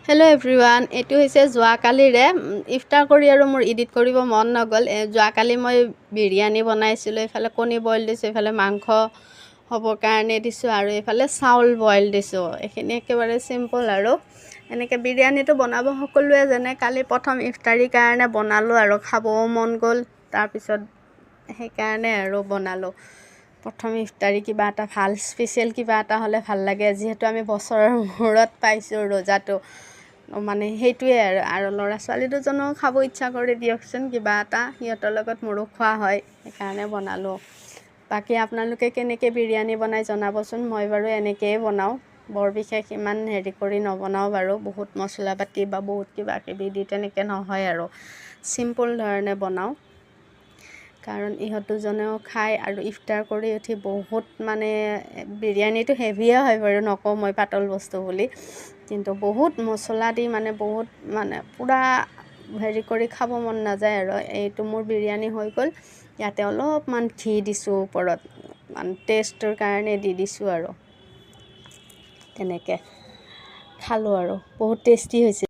Hello' everyone, এইটো হৈছে যোৱাকালিৰে ইফতাৰ কৰি আৰু মোৰ এডিট কৰিব মন নগ'ল। যোৱাকালি মই বিৰিয়ানী বনাইছিলোঁ, এইফালে কণী বইল দিছোঁ, এইফালে মাংস হ'বৰ কাৰণে দিছোঁ আৰু এইফালে চাউল বইল দিছোঁ। এইখিনি একেবাৰে চিম্পল আৰু এনেকৈ বিৰিয়ানীটো বনাব সকলোৱে জানে। কালি প্ৰথম ইফতাৰীৰ কাৰণে বনালোঁ আৰু খাবও মন গ'ল, তাৰপিছত সেইকাৰণে আৰু বনালোঁ। প্ৰথম ইফতাৰী কিবা এটা ভাল স্পেচিয়েল কিবা এটা হ'লে ভাল লাগে, যিহেতু আমি বছৰৰ মূৰত পাইছোঁ ৰোজাটো, মানে সেইটোৱে আৰু ল'ৰা ছোৱালী দুজনেও খাব ইচ্ছা কৰি দিয়কচোন কিবা এটা, সিহঁতৰ লগত মোৰো খোৱা হয়, সেইকাৰণে বনালোঁ। বাকী আপোনালোকে কেনেকৈ বিৰিয়ানী বনাই জনাবচোন। মই বাৰু এনেকৈয়ে বনাওঁ, বৰ বিশেষ ইমান হেৰি কৰি নবনাওঁ বাৰু, বহুত মছলা পাতি বা বহুত কিবা কিবি দি তেনেকৈ নহয় আৰু চিম্পুল ধৰণে বনাওঁ। কাৰণ ইহঁত দুজনেও খায় আৰু ইফতাৰ কৰি উঠি বহুত মানে বিৰিয়ানীটো হেভিয়ে হয় বাৰু, নকওঁ মই পাতল বস্তু বুলি, কিন্তু বহুত মছলা দি মানে বহুত মানে পূৰা হেৰি কৰি খাব মন নাযায় আৰু। এইটো মোৰ বিৰিয়ানী হৈ গ'ল, ইয়াতে অলপমান ঘি দিছোঁ ওপৰত, মানে টেষ্টৰ কাৰণে দি দিছোঁ আৰু তেনেকৈ খালোঁ আৰু বহুত টেষ্টি হৈছে।